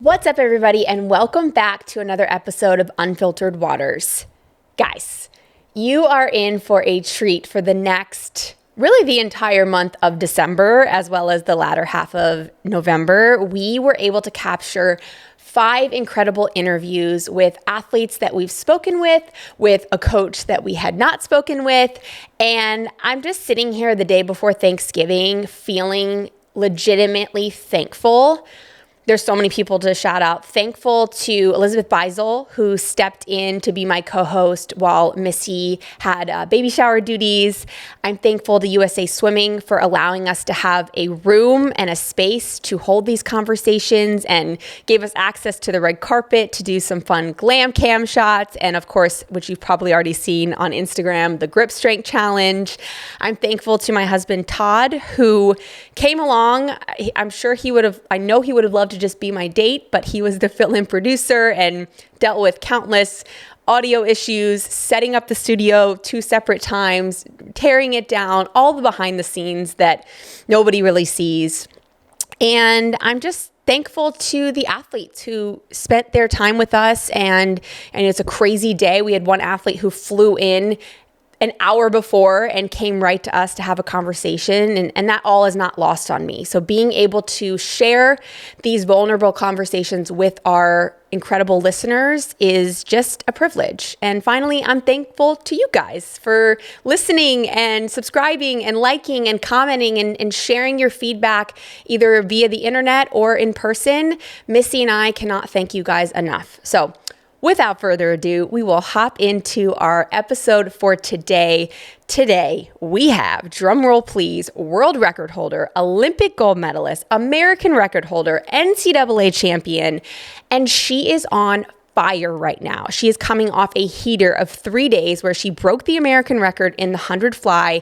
What's up, everybody, and welcome back to another episode of Unfiltered Waters. Guys, you are in for a treat for the next, really the entire month of December, as well as the latter half of November. We were able to capture 5 incredible interviews with athletes that we've spoken with a coach that we had not spoken with, and I'm just sitting here the day before Thanksgiving feeling legitimately thankful. There's so many people to shout out. Thankful to Elizabeth Beisel, who stepped in to be my co-host while MISSY had baby shower duties. I'm thankful to USA Swimming for allowing us to have a room and a space to hold these conversations and gave us access to the red carpet to do some fun glam cam shots. And of course, which you've probably already seen on Instagram, the grip strength challenge. I'm thankful to my husband, Todd, who came along. I know he would have loved to just be my date, but he was the fill-in producer and dealt with countless audio issues, setting up the studio 2 separate times, tearing it down, all the behind the scenes that nobody really sees. And I'm just thankful to the athletes who spent their time with us, and it's a crazy day. We had one athlete who flew in an hour before and came right to us to have a conversation. And that all is not lost on me. So being able to share these vulnerable conversations with our incredible listeners is just a privilege. And finally, I'm thankful to you guys for listening and subscribing and liking and commenting and sharing your feedback either via the internet or in person. Missy and I cannot thank you guys enough. So without further ado, we will hop into our episode for today. Today, we have, drumroll please, world record holder, Olympic gold medalist, American record holder, NCAA champion, and she is on fire right now. She is coming off a heater of 3 days where she broke the American record in the 100 fly.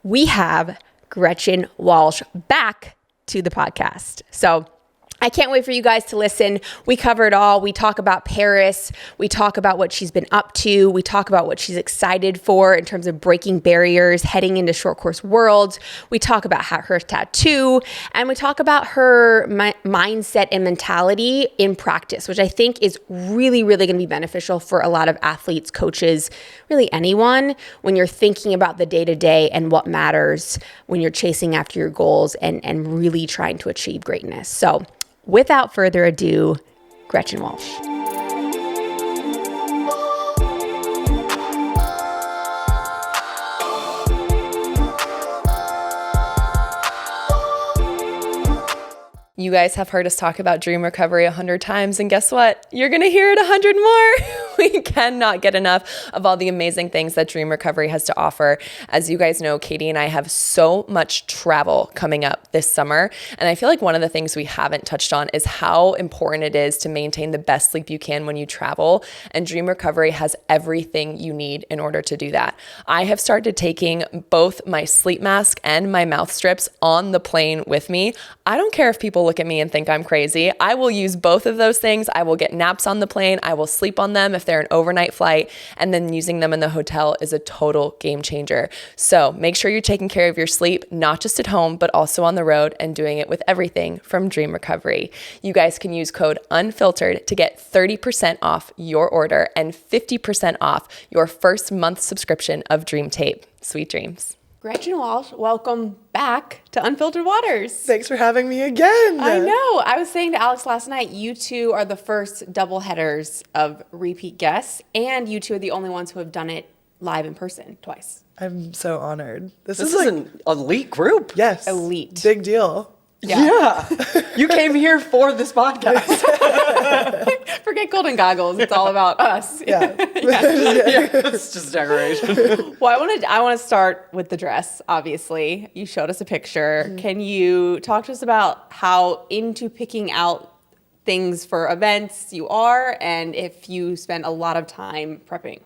We have Gretchen Walsh back to the podcast. So I can't wait for you guys to listen. We cover it all. We talk about Paris. We talk about what she's been up to. We talk about what she's excited for in terms of breaking barriers, heading into short course worlds. We talk about her tattoo, and we talk about her mindset and mentality in practice, which I think is really, really going to be beneficial for a lot of athletes, coaches, really anyone when you're thinking about the day-to-day and what matters when you're chasing after your goals and really trying to achieve greatness. So without further ado, Gretchen Walsh. You guys have heard us talk about dream recovery 100 times, and guess what? You're going to hear it 100 more. We cannot get enough of all the amazing things that dream recovery has to offer. As you guys know, Katie and I have so much travel coming up this summer, and I feel like one of the things we haven't touched on is how important it is to maintain the best sleep you can when you travel, and dream recovery has everything you need in order to do that. I have started taking both my sleep mask and my mouth strips on the plane with me. I don't care if people look at me and think I'm crazy. I will use both of those things. I will get naps on the plane. I will sleep on them if they're an overnight flight, and then using them in the hotel is a total game changer. So make sure you're taking care of your sleep, not just at home, but also on the road, and doing it with everything from Dream Recovery. You guys can use code UNFILTERED to get 30% off your order and 50% off your first month subscription of Dream Tape. Sweet dreams. Gretchen Walsh, welcome back to Unfiltered Waters. Thanks for having me again. I know. I was saying to Alex last night, you two are the first double headers of repeat guests, and you two are the only ones who have done it live in person twice. I'm so honored. This is like an elite group. Yes. Elite. Big deal. Yeah. You came here for this podcast. Forget golden goggles. It's all about us. Yeah. It's just decoration. Well, I want to start with the dress, obviously. You showed us a picture. Mm-hmm. Can you talk to us about how into picking out things for events you are, and if you spend a lot of time prepping?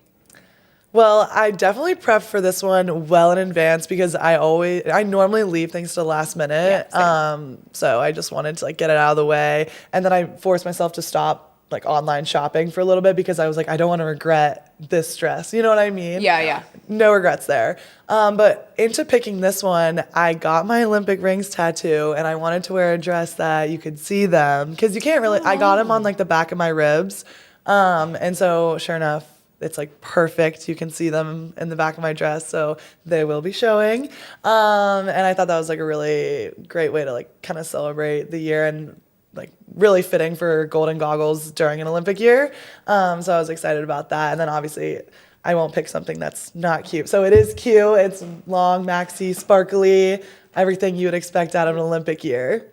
Well, I definitely prep for this one well in advance because I normally leave things to the last minute. Yeah, so I just wanted to get it out of the way, and then I forced myself to stop like online shopping for a little bit because I was like, I don't want to regret this dress. You know what I mean? Yeah. No regrets there. But into picking this one, I got my Olympic rings tattoo and I wanted to wear a dress that you could see them because you can't really, I got them on like the back of my ribs. And so sure enough, it's like perfect. You can see them in the back of my dress. So they will be showing. And I thought that was like a really great way to like kind of celebrate the year and like really fitting for golden goggles during an Olympic year. So I was excited about that. And then obviously I won't pick something that's not cute. So it is cute. It's long, maxi, sparkly, everything you would expect out of an Olympic year.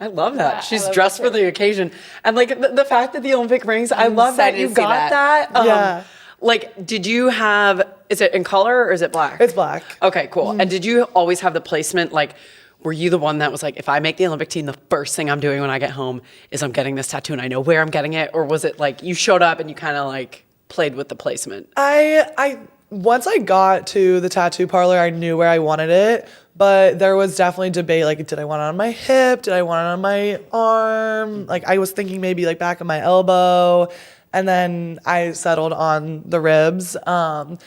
I love that. Yeah, She's I love dressed that for too. the occasion. And like the fact that the Olympic rings, I love that excited you to see got that. Yeah. Like, did you have, is it in color or is it black? It's black. Okay, cool. And did you always have the placement, like, were you the one that was like, if I make the Olympic team, the first thing I'm doing when I get home is I'm getting this tattoo and I know where I'm getting it? Or was it like you showed up and you kind of like played with the placement? I once I got to the tattoo parlor, I knew where I wanted it, but there was definitely debate. Like, did I want it on my hip? Did I want it on my arm? Like, I was thinking maybe like back of my elbow. And then I settled on the ribs. And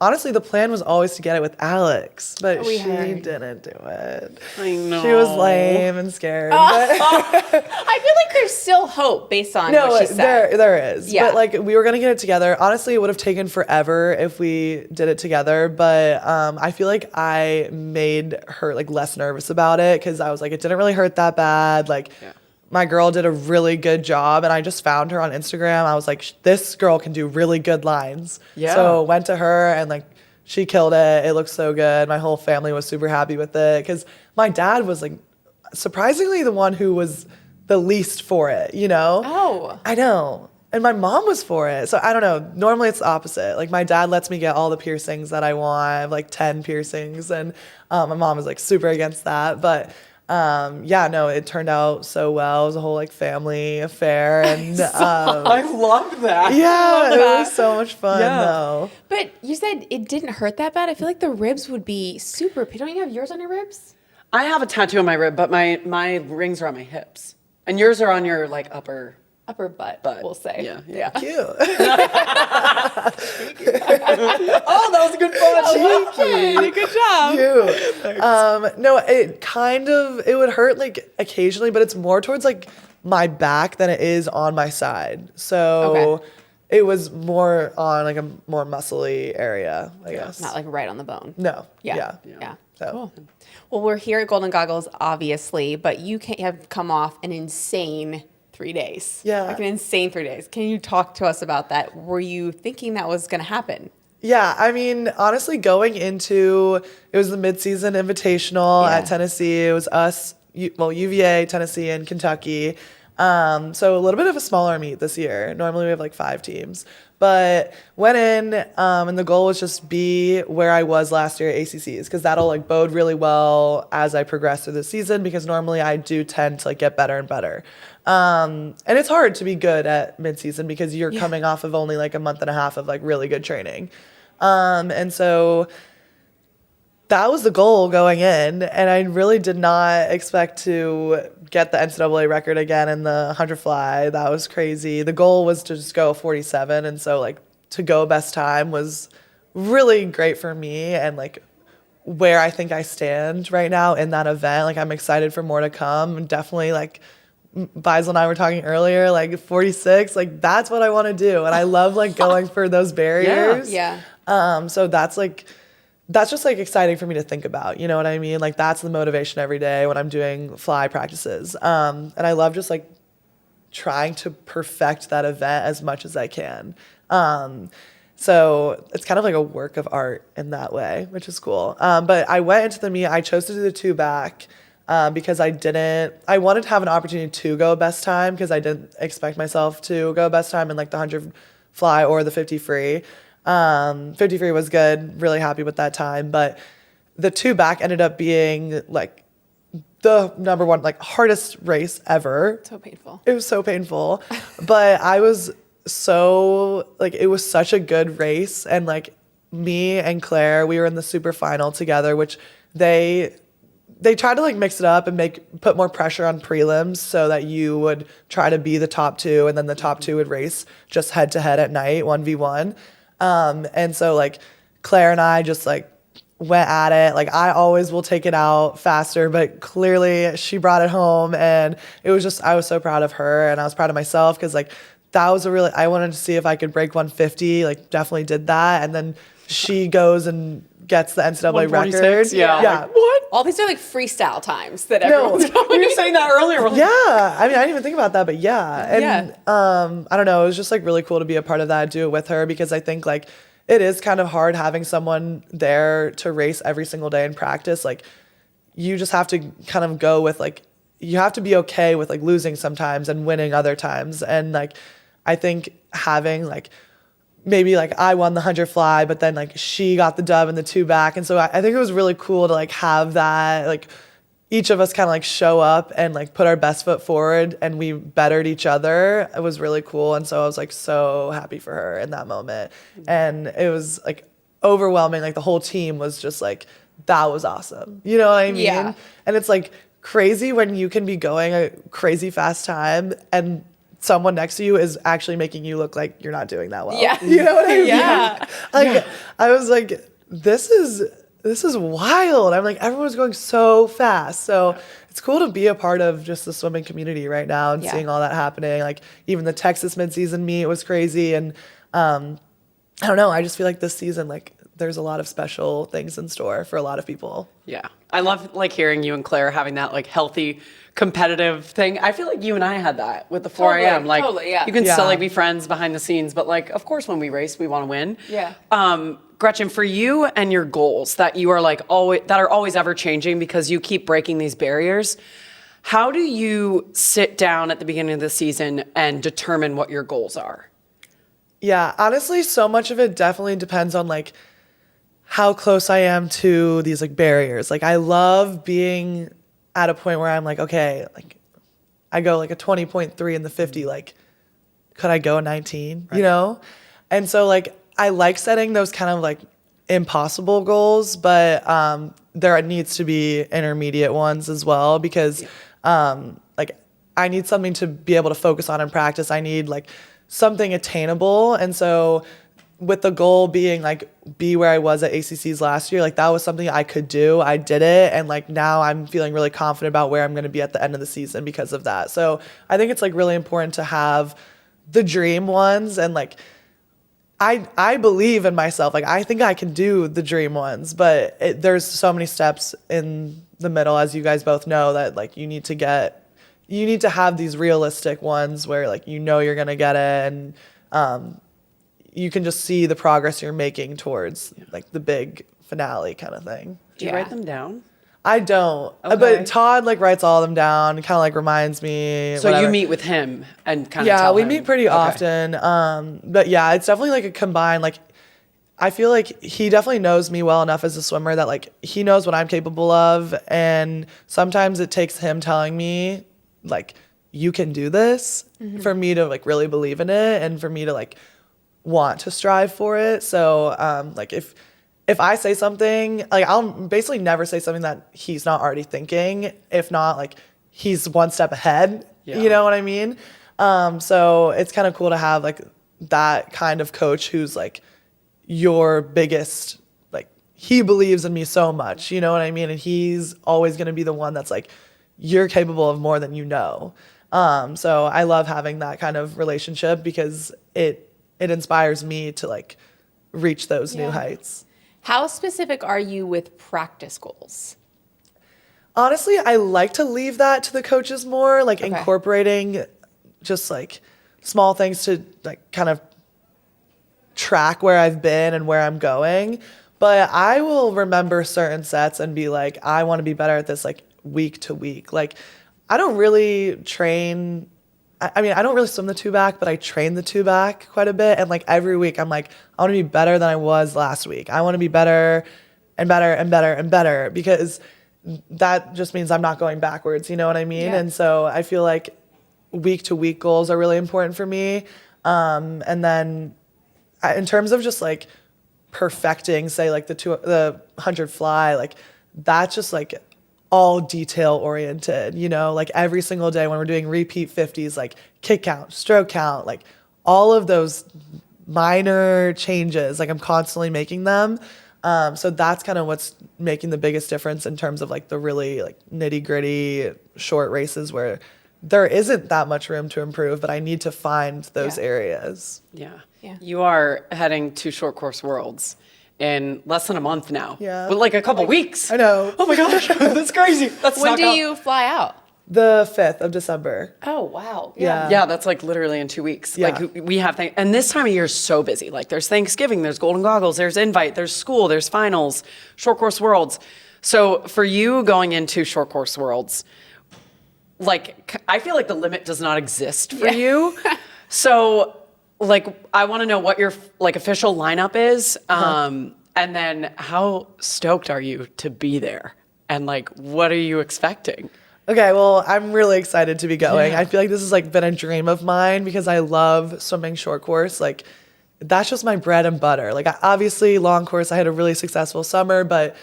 honestly, the plan was always to get it with Alex, but she didn't do it. I know. She was lame and scared. But I feel like there's still hope based on what she said. there is. Yeah. But like we were gonna get it together. Honestly, it would have taken forever if we did it together. But I feel like I made her like less nervous about it because I was like, it didn't really hurt that bad. Like. Yeah. My girl did a really good job, and I just found her on Instagram. I was like, this girl can do really good lines. Yeah. So went to her, and like she killed it. It looked so good. My whole family was super happy with it because my dad was like surprisingly the one who was the least for it, you know? Oh. I know. And my mom was for it. So I don't know. Normally it's the opposite. Like my dad lets me get all the piercings that I want. I have like 10 piercings, and my mom was like super against that. But yeah, no, it turned out so well. It was a whole like family affair, and I love that. yeah, it was so much fun Yeah. though. But you said it didn't hurt that bad. I feel like the ribs would be super. Don't you have yours on your ribs? I have a tattoo on my rib, but my rings are on my hips. And yours are on your like upper Butt, we'll say. Yeah. Cute. Oh, that was a good punch. Hey, good job. Cute. No, it would hurt like occasionally, but it's more towards like my back than it is on my side. So Okay. it was more on like a more muscly area, I guess. Not like right on the bone. No. Yeah. So. Cool. Well, we're here at Golden Goggles, obviously, but you have come off an insane 3 days. Yeah. Like an insane 3 days. Can you talk to us about that? Were you thinking that was going to happen? Yeah, I mean, honestly, going into it was the midseason invitational Yeah. at Tennessee. It was us, UVA, Tennessee, and Kentucky. So a little bit of a smaller meet this year. Normally we have like 5 teams, but went in, and the goal was just be where I was last year at ACCs because that'll like bode really well as I progress through the season because normally I do tend to like get better and better. And it's hard to be good at midseason because you're coming off of only like a month and a half of like really good training. And so that was the goal going in, and I really did not expect to get the NCAA record again in the 100 fly. That was crazy. The goal was to just go 47, and so like to go best time was really great for me and like where I think I stand right now in that event. Like I'm excited for more to come. Definitely like Beisel and I were talking earlier, like 46, like that's what I want to do, and I love like going for those barriers. Yeah. So that's just like exciting for me to think about. You know what I mean? Like that's the motivation every day when I'm doing fly practices. And I love just like trying to perfect that event as much as I can. So it's kind of like a work of art in that way, which is cool. But I went into the meet, I chose to do the 2 back because I wanted to have an opportunity to go best time because I didn't expect myself to go best time in like the 100 fly or the 50 free. 50 free was good, really happy with that time, but the 2 back ended up being like the number 1 like hardest race ever. So painful. It was so painful, but I was so like it was such a good race, and like me and Claire, we were in the super final together, which they they tried to like mix it up and put more pressure on prelims so that you would try to be the top two, and then the top two would race just head to head at night, 1v1. And so like Claire and I just like went at it. Like I always will take it out faster, but clearly she brought it home, and it was just, I was so proud of her, and I was proud of myself because like that was I wanted to see if I could break 150, like definitely did that. And then she goes and gets the NCAA record. Yeah. Yeah. What? All these are like freestyle times that everyone's going. We were saying that earlier. We're like, Yeah. I mean, I didn't even think about that, but yeah. And Yeah. I don't know, it was just like really cool to be a part of that, do it with her, because I think like it is kind of hard having someone there to race every single day in practice. Like you just have to kind of go with like, you have to be okay with like losing sometimes and winning other times. And like, I think having like, maybe like I won the 100 fly, but then like she got the dub and the 2 back. And so I think it was really cool to like have that, like each of us kind of like show up and like put our best foot forward, and we bettered each other. It was really cool. And so I was like so happy for her in that moment. And it was like overwhelming. Like the whole team was just like, that was awesome. You know what I mean? Yeah. And it's like crazy when you can be going a crazy fast time and someone next to you is actually making you look like you're not doing that well. Yeah. You know what I mean? Yeah. Like I was like, this is wild. I'm like, everyone's going so fast. So it's cool to be a part of just the swimming community right now and seeing all that happening. Like even the Texas midseason meet was crazy. And I don't know, I just feel like this season, like there's a lot of special things in store for a lot of people. Yeah. I love like hearing you and Claire having that like healthy competitive thing. I feel like you and I had that with the 4 a.m. Like totally, yeah. you can Yeah. still like be friends behind the scenes, but like of course when we race we want to win. Yeah. Gretchen, for you and your goals that you are like always ever changing because you keep breaking these barriers, how do you sit down at the beginning of the season and determine what your goals are? Yeah, honestly, so much of it definitely depends on like how close I am to these like barriers. Like I love being at a point where I'm like, okay, like I go like a 20.3 in the 50, like could I go a 19, you know? And so like I like setting those kind of like impossible goals, but there needs to be intermediate ones as well, because like I need something to be able to focus on in practice. I need like something attainable. And so with the goal being like be where I was at ACCs last year, like that was something I could do. I did it, and like now I'm feeling really confident about where I'm going to be at the end of the season because of that. So I think it's like really important to have the dream ones, and like I believe in myself. Like I think I can do the dream ones, but there's so many steps in the middle, as you guys both know, that like you need to have these realistic ones where like you know you're going to get it, and you can just see the progress you're making towards like the big finale kind of thing. Do you write them down? I don't, Okay. but Todd like writes all of them down, kind of like reminds me. So whatever. you meet with him and kind of Yeah, tell we him. meet pretty Okay. often. But yeah, it's definitely like a combined, like I feel like he definitely knows me well enough as a swimmer that like he knows what I'm capable of, and sometimes it takes him telling me like you can do this for me to like really believe in it, and for me to like want to strive for it. So like if I say something, like I'll basically never say something that he's not already thinking. If not, like he's one step ahead. Yeah. You know what I mean? So it's kind of cool to have like that kind of coach who's like your biggest, like he believes in me so much, you know what I mean? And he's always going to be the one that's like, you're capable of more than you know. So I love having that kind of relationship because it inspires me to like reach those new heights. How specific are you with practice goals? Honestly, I like to leave that to the coaches more, like Okay. incorporating just like small things to like kind of track where I've been and where I'm going. But I will remember certain sets and be like, I want to be better at this like week to week. Like I don't really train. I mean, I don't really swim the 2 back, but I train the 2 back quite a bit. And like every week I'm like, I want to be better than I was last week. I want to be better and better and better and better, because that just means I'm not going backwards. You know what I mean? Yeah. And so I feel like week to week goals are really important for me. And then in terms of just like perfecting, say like the 100 fly, like that's just like all detail oriented, you know, like every single day when we're doing repeat 50s, like kick count, stroke count, like all of those minor changes, like I'm constantly making them. So that's kind of what's making the biggest difference in terms of like the really like nitty gritty short races where there isn't that much room to improve, but I need to find those areas. Yeah. Yeah. You are heading to short course worlds in less than a month now. Yeah. But like a couple weeks. I know. Oh my gosh, that's crazy. That's When do you fly out? The 5th of December. Oh, wow. Yeah. Yeah, that's like literally in 2 weeks. Yeah. Like we have things, and this time of year is so busy. Like there's Thanksgiving, there's Golden Goggles, there's Invite, there's school, there's finals, short course worlds. So for you going into short course worlds, like I feel like the limit does not exist for you. So like I want to know what your like official lineup is, and then how stoked are you to be there, and like what are you expecting? Okay, well, I'm really excited to be going. I feel like this has like been a dream of mine because I love swimming short course. Like that's just my bread and butter. Like obviously long course, I had a really successful summer, but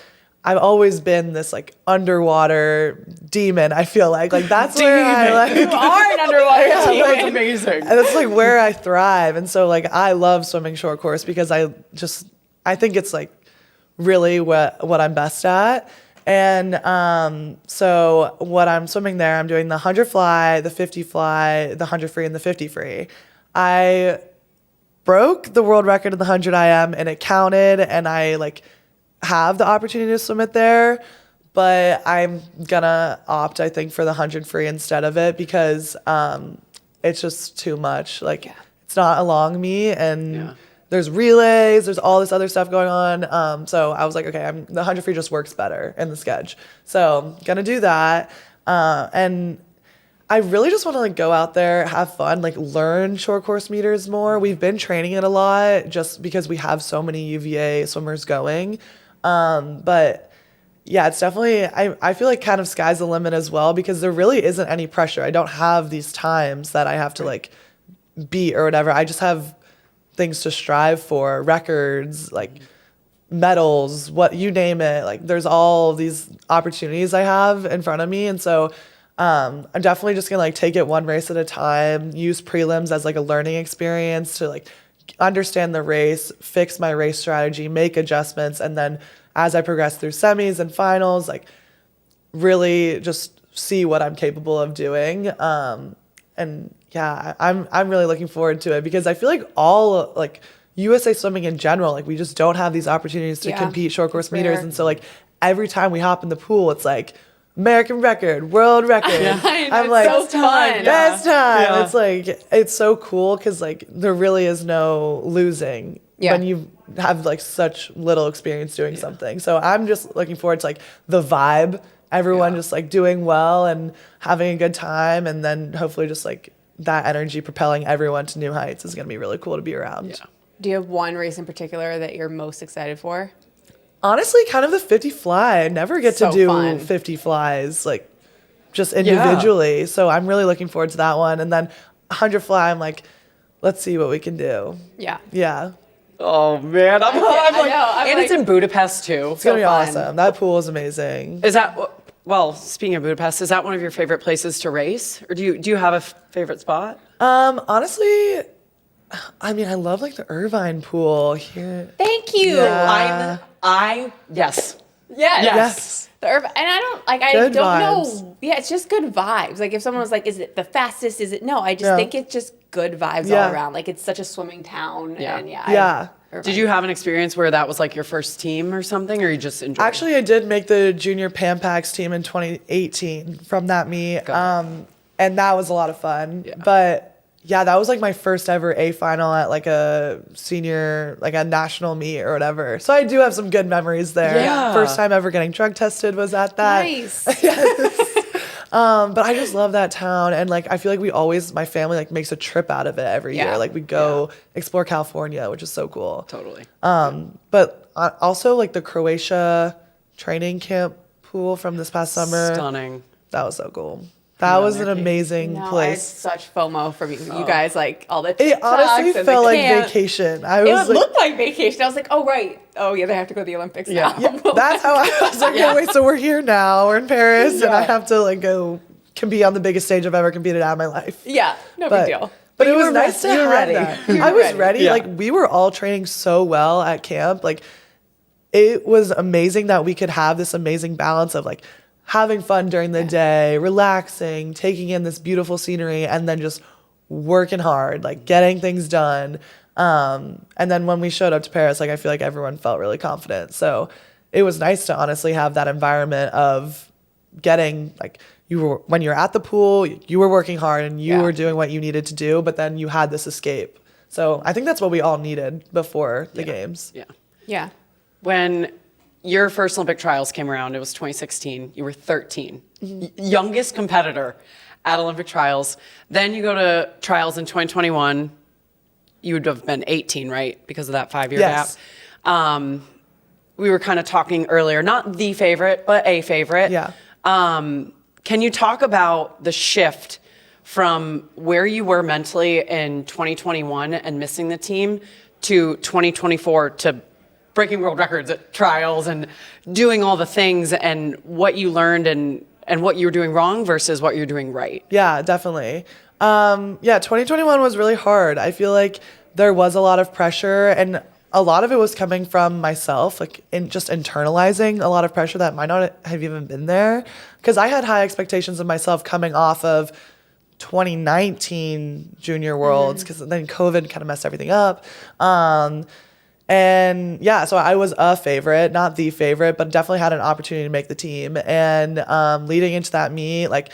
I've always been this like underwater demon. I feel like that's where I like. You are an underwater demon. That's amazing. And that's like where I thrive. And so like I love swimming short course because I think it's like really what I'm best at. And so what I'm swimming there, I'm doing the 100 fly, the 50 fly, the 100 free, and the 50 free. I broke the world record in the 100 IM and it counted, and I like have the opportunity to swim it there, but I'm gonna opt, I think, for the 100 free instead of it because it's just too much. Like it's not along me, and there's relays, there's all this other stuff going on. So I was like, okay, the 100 free just works better in the sketch. So gonna do that. And I really just want to like go out there, have fun, like learn short course meters more. We've been training it a lot just because we have so many UVA swimmers going. But yeah, it's definitely, I feel like kind of sky's the limit as well because there really isn't any pressure. I don't have these times that I have to like beat or whatever. I just have things to strive for, records, like medals, what you name it. Like there's all these opportunities I have in front of me. And so I'm definitely just gonna like take it one race at a time, use prelims as like a learning experience to like understand the race, fix my race strategy, make adjustments, and then as I progress through semis and finals, like really just see what I'm capable of doing. And yeah, I'm really looking forward to it because I feel like all like USA swimming in general, like we just don't have these opportunities to compete short course meters. And so like every time we hop in the pool, it's like American record, world record. I'm like, so fun. best time. It's like, it's so cool because like there really is no losing when you have like such little experience doing something. So I'm just looking forward to like the vibe, everyone just like doing well and having a good time, and then hopefully just like that energy propelling everyone to new heights is going to be really cool to be around. Do you have one race in particular that you're most excited for? Honestly, kind of the 50 fly. I never get So to do fun. 50 flies like just individually. So I'm really looking forward to that one. And then 100 fly, I'm like, let's see what we can do. Yeah. Yeah. Oh man, I'm like, and it's in Budapest too. It's going to be awesome. That pool is amazing. Is that, well, speaking of Budapest, is that one of your favorite places to race? Or do you have a favorite spot? Honestly, I mean, I love like the Irvine pool here. Thank you. Yeah. Yes. Yes. The and I don't like. I Good don't vibes. know. Yeah, it's just good vibes. Like if someone was like, "Is it the fastest?" Is it no? I just think it's just good vibes all around. Like it's such a swimming town. Yeah. And Did you have an experience where that was like your first team or something, or you just enjoyed Actually, I did make the junior Pan Pacs team in 2018 from that meet. And that was a lot of fun. Yeah. But yeah, that was like my first ever A final at like a senior, like a national meet or whatever. So I do have some good memories there. Yeah. First time ever getting drug tested was at that. Nice. But I just love that town. And like, I feel like we always, my family like makes a trip out of it every year. Like we go explore California, which is so cool. Totally. But also like the Croatia training camp pool from this past summer. Stunning. That was so cool. That was an amazing No, I had place. such FOMO from you guys, like all the It TikToks honestly and felt the like camp. vacation. I It was like, looked like vacation. I was like, oh, right. Oh, yeah, they have to go to the Olympics now. that's how I was like, oh, wait, so we're here now. We're in Paris, and I have to like go compete on the biggest stage I've ever competed at in my life. Yeah, no big deal. But it you was were nice to you were have ready. that. You were I was ready. ready. Yeah. Like we were all training so well at camp. Like it was amazing that we could have this amazing balance of like having fun during the day, relaxing, taking in this beautiful scenery, and then just working hard, like getting things done. And then when we showed up to Paris, like I feel like everyone felt really confident. So it was nice to honestly have that environment of getting like when you're at the pool, you were working hard and you were doing what you needed to do, but then you had this escape. So I think that's what we all needed before the games. Yeah. Yeah. When your first Olympic trials came around, it was 2016. You were 13, youngest competitor at Olympic trials. Then you go to trials in 2021. You would have been 18, right? Because of that 5-year Yes. gap. We were kind of talking earlier, not the favorite, but a favorite. Yeah. Can you talk about the shift from where you were mentally in 2021 and missing the team to 2024 to breaking world records at trials and doing all the things and what you learned and what you were doing wrong versus what you're doing right? Yeah, definitely. 2021 was really hard. I feel like there was a lot of pressure and a lot of it was coming from myself, like in just internalizing a lot of pressure that might not have even been there. Because I had high expectations of myself coming off of 2019 Junior Worlds, because then COVID kind of messed everything up. So I was a favorite, not the favorite, but definitely had an opportunity to make the team. And leading into that meet, like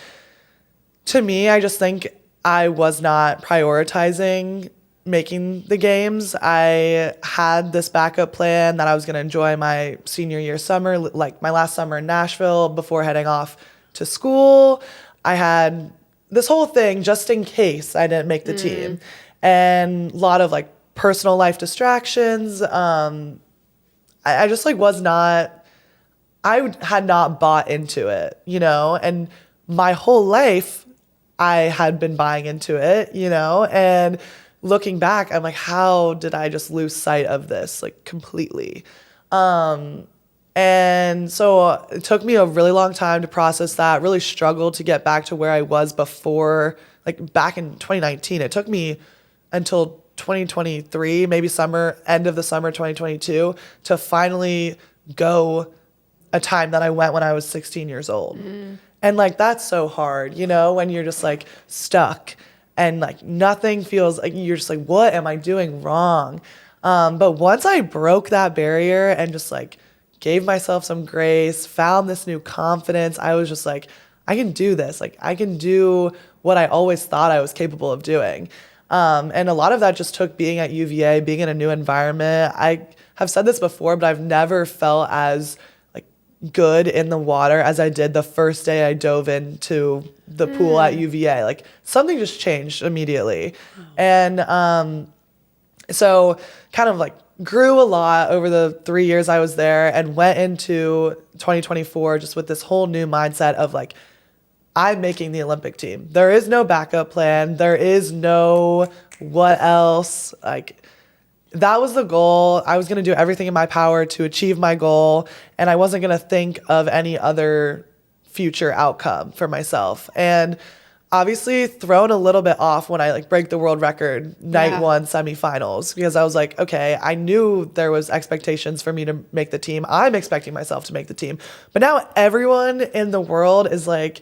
to me, I just think I was not prioritizing making the games. I had this backup plan that I was going to enjoy my senior year summer, like my last summer in Nashville before heading off to school. I had this whole thing just in case I didn't make the team, and a lot of like personal life distractions. I just like I had not bought into it, and my whole life I had been buying into it, and looking back, I'm like, how did I just lose sight of this like completely? And so it took me a really long time to process that, really struggled to get back to where I was before, like back in 2019. It took me until 2023, maybe end of the summer 2022, to finally go a time that I went when I was 16 years old. And like, that's so hard, when you're just like stuck and like nothing feels like, you're just like, what am I doing wrong? But once I broke that barrier and just like gave myself some grace, found this new confidence, I was just like, I can do this. Like I can do what I always thought I was capable of doing. And a lot of that just took being at UVA, being in a new environment. I have said this before, but I've never felt as like good in the water as I did the first day I dove into the pool at UVA. Like something just changed immediately. And so kind of like grew a lot over the 3 years I was there and went into 2024 just with this whole new mindset of like, I'm making the Olympic team. There is no backup plan. There is no what else. Like that was the goal. I was going to do everything in my power to achieve my goal. And I wasn't going to think of any other future outcome for myself. And obviously thrown a little bit off when I like break the world record night one semifinals, because I was like, okay, I knew there was expectations for me to make the team. I'm expecting myself to make the team. But now everyone in the world is like,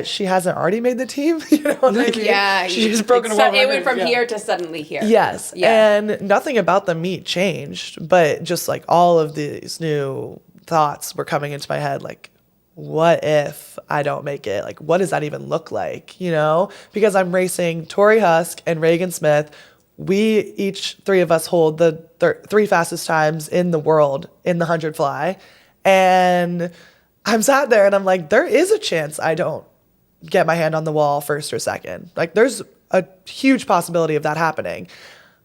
she hasn't already made the team. You know what I mean? Yeah. She's broken a world It went record. from here to suddenly here. Yes. Yeah. And nothing about the meet changed, but just like all of these new thoughts were coming into my head. Like, what if I don't make it? Like, what does that even look like? Because I'm racing Tori Husk and Reagan Smith. Three of us hold the three fastest times in the world in the 100 fly. And I'm sat there and I'm like, there is a chance I don't get my hand on the wall first or second. Like there's a huge possibility of that happening.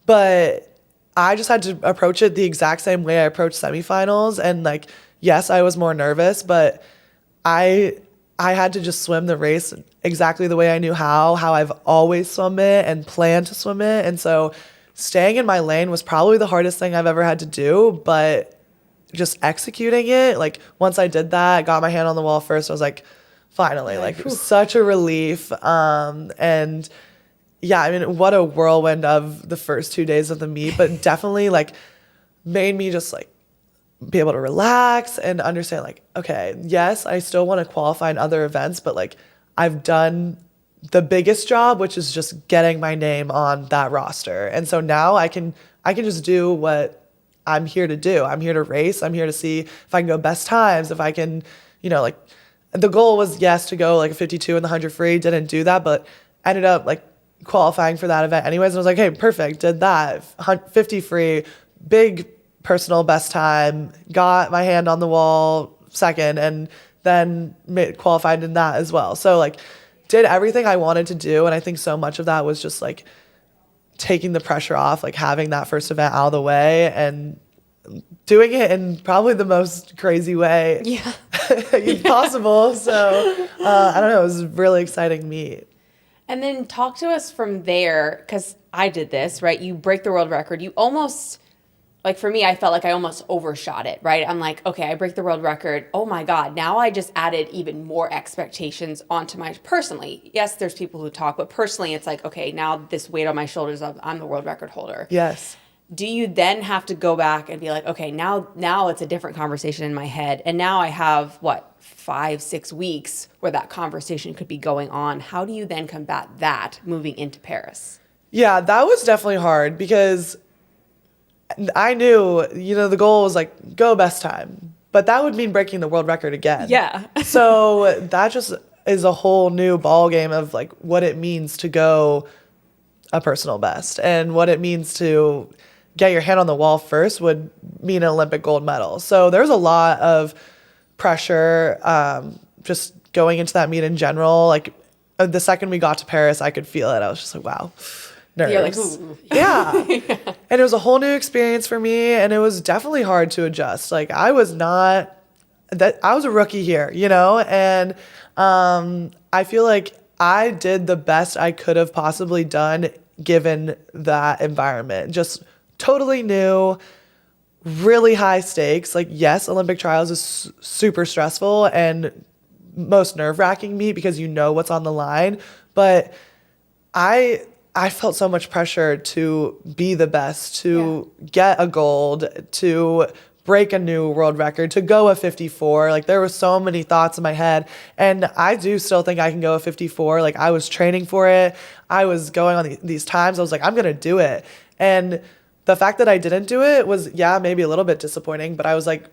But I just had to approach it the exact same way I approached semifinals. And like, yes, I was more nervous, but I I had to just swim the race exactly the way I knew how I've always swum it and planned to swim it. And so staying in my lane was probably the hardest thing I've ever had to do, but just executing it, like once I did that, got my hand on the wall first, I was like, finally, like it was such a relief. And yeah, I mean, what a whirlwind of the first 2 days of the meet, but definitely like made me just like be able to relax and understand like, okay, yes, I still want to qualify in other events, but like I've done the biggest job, which is just getting my name on that roster. And so now I can just do what I'm here to do. I'm here to race. I'm here to see if I can go best times, if I can, like the goal was, yes, to go like a 52 in the 100 free, didn't do that, but ended up like qualifying for that event anyways. And I was like, hey, perfect, did that 50 free, big personal best time, got my hand on the wall second, and then qualified in that as well. So like did everything I wanted to do. And I think so much of that was just like taking the pressure off, like having that first event out of the way and doing it in probably the most crazy way possible. So I don't know, it was a really exciting meet. And then talk to us from there, because I did this, right? You break the world record. You almost, like for me, I felt like I almost overshot it, right? I'm like, okay, I break the world record. Oh my God. Now I just added even more expectations onto my, personally. Yes, there's people who talk, but personally it's like, okay, now this weight on my shoulders of I'm the world record holder. Yes. Do you then have to go back and be like, okay, now it's a different conversation in my head. And now I have 5-6 weeks where that conversation could be going on. How do you then combat that moving into Paris? Yeah, that was definitely hard because I knew, the goal was like go best time, but that would mean breaking the world record again. Yeah. So that just is a whole new ball game of like what it means to go a personal best and what it means to get your hand on the wall first would mean an Olympic gold medal. So there's a lot of pressure just going into that meet in general. Like the second we got to Paris, I could feel it. I was just like, wow. Nerves. Yeah. And it was a whole new experience for me, and it was definitely hard to adjust. Like I was a rookie here, and I feel like I did the best I could have possibly done given that environment. Just totally new, really high stakes. Like yes, Olympic trials is super stressful and most nerve-wracking meet because you know what's on the line, but I felt so much pressure to be the best, to get a gold, to break a new world record, to go a 54. Like there were so many thoughts in my head. And I do still think I can go a 54. Like I was training for it. I was going on these times. I was like, I'm going to do it. And the fact that I didn't do it was, maybe a little bit disappointing, but I was like,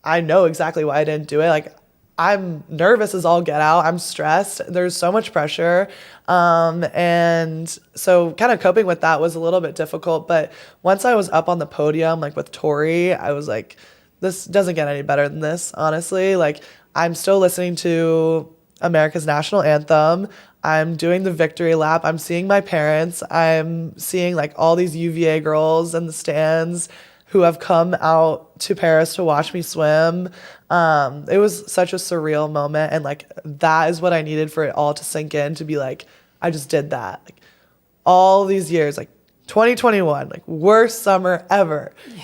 I know exactly why I didn't do it. Like I'm nervous as all get out. I'm stressed. There's so much pressure. And so kind of coping with that was a little bit difficult. But once I was up on the podium, like with Tori, I was like, this doesn't get any better than this, honestly. Like I'm still listening to America's national anthem. I'm doing the victory lap. I'm seeing my parents. I'm seeing like all these UVA girls in the stands who have come out to Paris to watch me swim. It was such a surreal moment. And like, that is what I needed for it all to sink in, to be like, I just did that. Like all these years, like 2021, like worst summer ever. Yeah.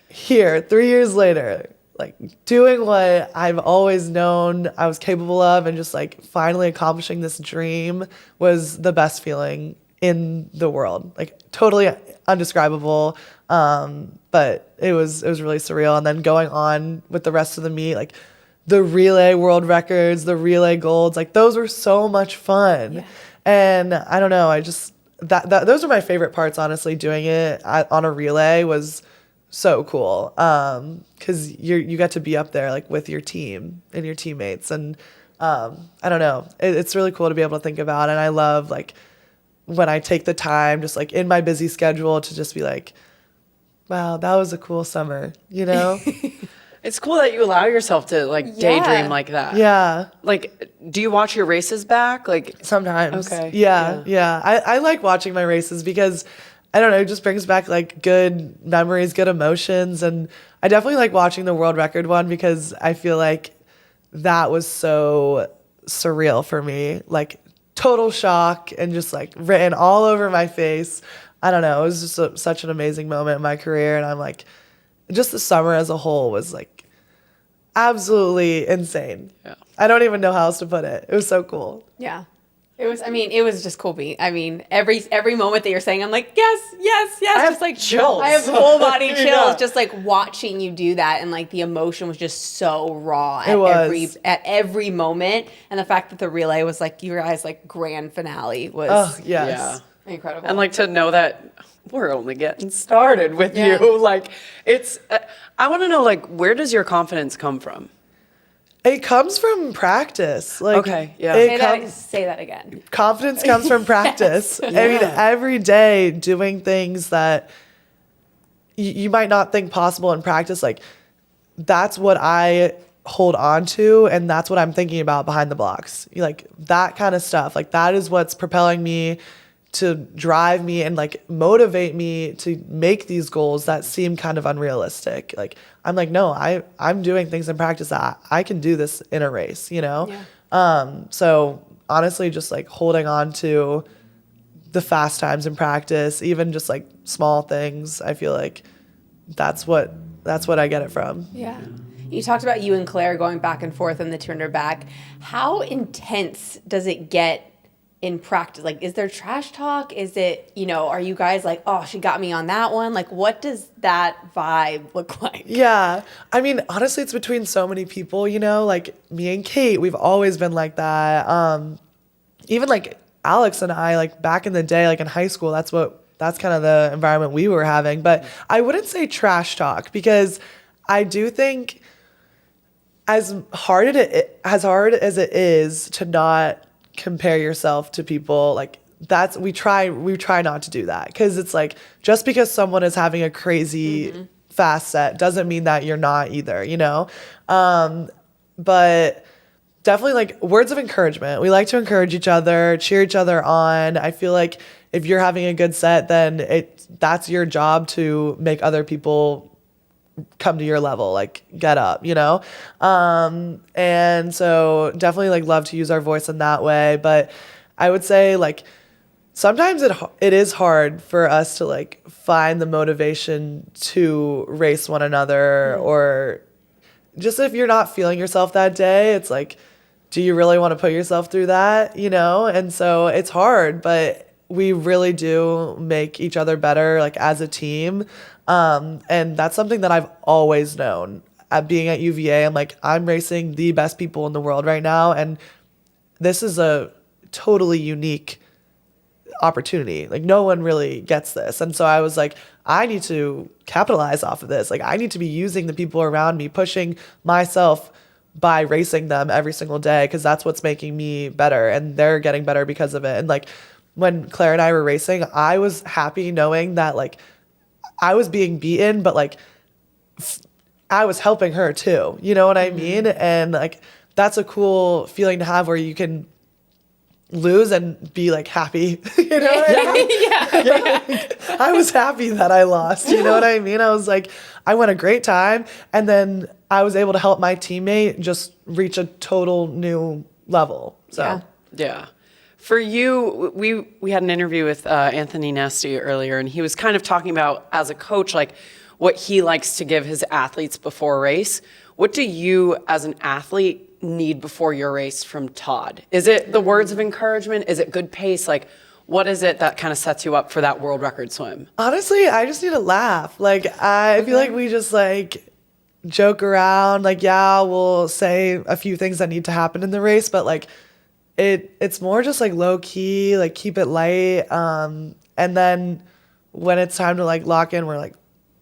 Here, 3 years later, like doing what I've always known I was capable of and just like finally accomplishing this dream was the best feeling in the world. Like totally undescribable. But it was really surreal. And then going on with the rest of the meet, like the relay world records, the relay golds, like those were so much fun. Yeah. And I don't know, I just, those are my favorite parts, honestly. Doing it on a relay was so cool. 'Cause you get to be up there like with your team and your teammates. And, I don't know, it's really cool to be able to think about. And I love like when I take the time just like in my busy schedule to just be like, wow, that was a cool summer, It's cool that you allow yourself to like daydream like that. Yeah. Like, do you watch your races back? Like sometimes. Okay. Yeah. I like watching my races because I don't know, it just brings back like good memories, good emotions. And I definitely like watching the world record one because I feel like that was so surreal for me, like total shock and just like written all over my face. I don't know. It was just such an amazing moment in my career. And I'm like, just the summer as a whole was like absolutely insane. Yeah. I don't even know how else to put it. It was so cool. Yeah. It was just cool. Every moment that you're saying, I'm like, yes, yes, yes. I have just like chills. I have whole body chills. Yeah. Just like watching you do that, and like the emotion was just so raw at every moment. And the fact that the relay was like your guys' like grand finale was Oh, yes. incredible. And like to know that we're only getting started with Yeah. you. Like it's, I want to know, like, where does your confidence come from? It comes from practice. Like, Okay, yeah. Say that again. Confidence comes from practice. I mean, every day doing things that you might not think possible in practice, like that's what I hold on to, and that's what I'm thinking about behind the blocks. Like that kind of stuff. Like that is what's propelling me to drive me and like motivate me to make these goals that seem kind of unrealistic. Like I'm like, no, I'm doing things in practice that I can do this in a race, you know? Yeah. So honestly, just like holding on to the fast times in practice, even just like small things, I feel like that's what I get it from. Yeah. You talked about you and Claire going back and forth in the 200 back. How intense does it get in practice? Like, is there trash talk? Is it, are you guys like, oh, she got me on that one? Like, what does that vibe look like? Yeah. I mean, honestly, it's between so many people, like me and Kate, we've always been like that. Even like Alex and I, like back in the day, like in high school, that's kind of the environment we were having. But I wouldn't say trash talk, because I do think as hard as it is to not compare yourself to people, like we try not to do that, because it's like just because someone is having a crazy fast set doesn't mean that you're not either, but definitely like words of encouragement. We like to encourage each other, cheer each other on. I feel like if you're having a good set, then that's your job to make other people come to your level, like get up, and so definitely like love to use our voice in that way. But I would say like sometimes it is hard for us to like find the motivation to race one another, or just if you're not feeling yourself that day, it's like, do you really want to put yourself through that, and so it's hard, but we really do make each other better, like as a team. And that's something that I've always known. At being at UVA, I'm racing the best people in the world right now, and this is a totally unique opportunity. Like no one really gets this. And so I was like, I need to capitalize off of this. Like I need to be using the people around me, pushing myself by racing them every single day, because that's what's making me better, and they're getting better because of it. And like when Claire and I were racing, I was happy knowing that like I was being beaten, but like I was helping her too. You know what I mean? And like that's a cool feeling to have, where you can lose and be like happy. You know what I mean? Yeah. I was happy that I lost. You know what I mean? I was like, I went a great time, and then I was able to help my teammate just reach a total new level. So yeah. For you, we had an interview with Anthony Nesty earlier, and he was kind of talking about, as a coach, like what he likes to give his athletes before a race. What do you, as an athlete, need before your race from Todd? Is it the words of encouragement? Is it good pace? Like, what is it that kind of sets you up for that world record swim? Honestly, I just need a laugh. Like, I feel like we just like joke around. Like, yeah, we'll say a few things that need to happen in the race, but like, it's more just like low key, like keep it light. And then when it's time to like lock in, we're like,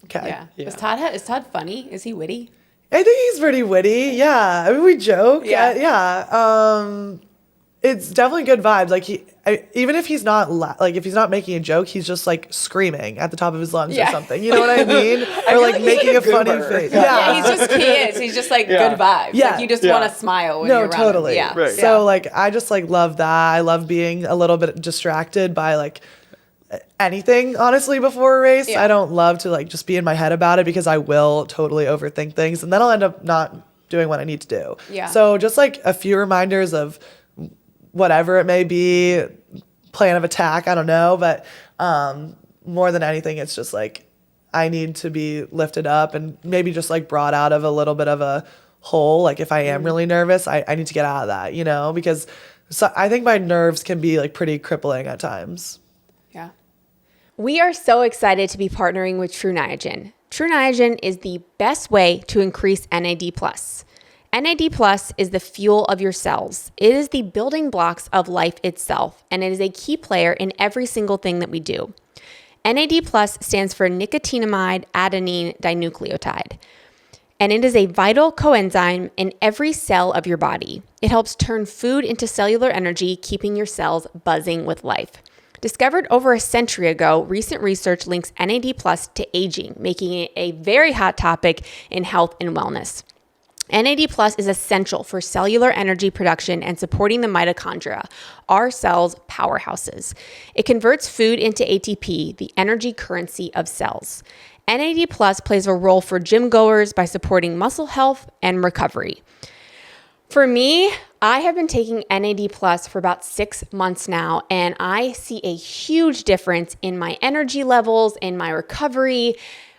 okay. Yeah. Is Todd funny? Is he witty? I think he's pretty witty. Yeah. I mean, we joke. Yeah. It's definitely good vibes. Like even if he's not if he's not making a joke, he's just like screaming at the top of his lungs or something. You know what I mean? Or like making a funny face. He's just like good vibes. Yeah. Like you just want to smile when you're around totally. him. Yeah. Right. So like I just like love that. I love being a little bit distracted by like anything, honestly, before a race. I don't love to like just be in my head about it, because I will totally overthink things, and then I'll end up not doing what I need to do. Yeah. So just like a few reminders of whatever it may be, plan of attack, I don't know, but more than anything, it's just like I need to be lifted up and maybe just like brought out of a little bit of a hole. Like if I am really nervous, I need to get out of that, you know, because I think my nerves can be like pretty crippling at times. Yeah. We are so excited to be partnering with Tru Niagen. Tru Niagen is the best way to increase NAD+. NAD+ is the fuel of your cells. It is the building blocks of life itself, and it is a key player in every single thing that we do. NAD+ stands for nicotinamide adenine dinucleotide, and it is a vital coenzyme in every cell of your body. It helps turn food into cellular energy, keeping your cells buzzing with life. Discovered over a century ago, recent research links NAD+ to aging, making it a very hot topic in health and wellness. NAD+ is essential for cellular energy production and supporting the mitochondria, our cells' powerhouses. It converts food into ATP, the energy currency of cells. NAD+ plays a role for gym goers by supporting muscle health and recovery. For me, I have been taking NAD+ for about 6 months now, and I see a huge difference in my energy levels, in my recovery,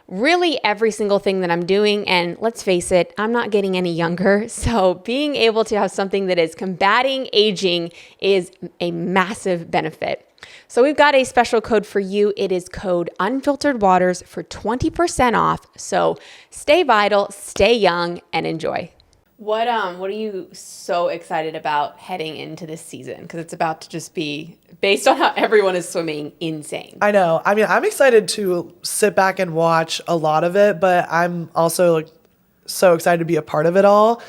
really every single thing that I'm doing. And let's face it, I'm not getting any younger. So being able to have something that is combating aging is a massive benefit. So we've got a special code for you. It is code Unfiltered Waters for 20% off. So stay vital, stay young, and enjoy. What are you so excited about heading into this season? Because it's about to just be, based on how everyone is swimming, insane. I know. I mean, I'm excited to sit back and watch a lot of it, but I'm also like so excited to be a part of it all.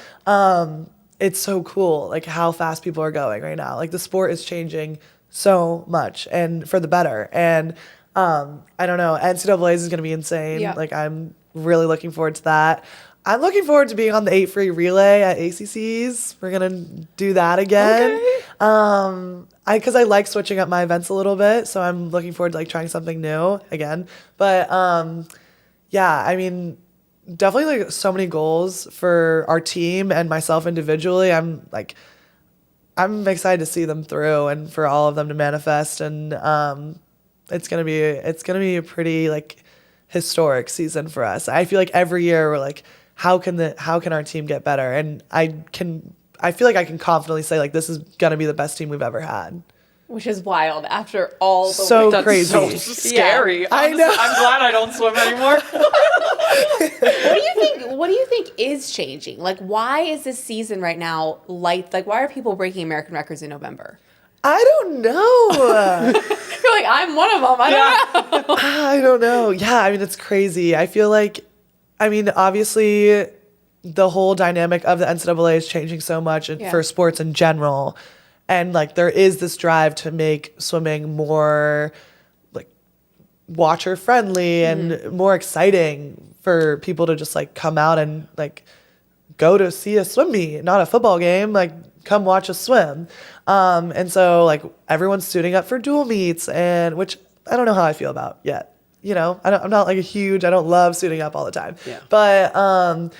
It's so cool, like how fast people are going right now. Like the sport is changing so much and for the better. And I don't know, NCAA is going to be insane. Yeah. Like I'm really looking forward to that. I'm looking forward to being on the 8 free relay at ACC's. We're going to do that again. Okay. Because I like switching up my events a little bit. So I'm looking forward to like trying something new again. But yeah, I mean, definitely like so many goals for our team and myself individually. I'm excited to see them through and for all of them to manifest. And it's going to be a pretty like historic season for us. I feel like every year we're like, how can our team get better? And I feel like I can confidently say like this is gonna be the best team we've ever had. Which is wild after all the so work. crazy. That's so scary. Yeah. I know. I'm glad I don't swim anymore. What do you think is changing? Like, why is this season right now light? Like, why are people breaking American records in November? I don't know. You're like, I'm one of them. I don't know. I don't know. Yeah, I mean, it's crazy. I feel like, I mean, obviously, the whole dynamic of the NCAA is changing so much for sports in general. And, like, there is this drive to make swimming more, like, watcher-friendly and more exciting for people to just, like, come out and, like, go to see a swim meet, not a football game. Like, come watch us swim. And so, like, everyone's suiting up for dual meets, and which I don't know how I feel about yet. You know, I'm not like I don't love suiting up all the time. Yeah. But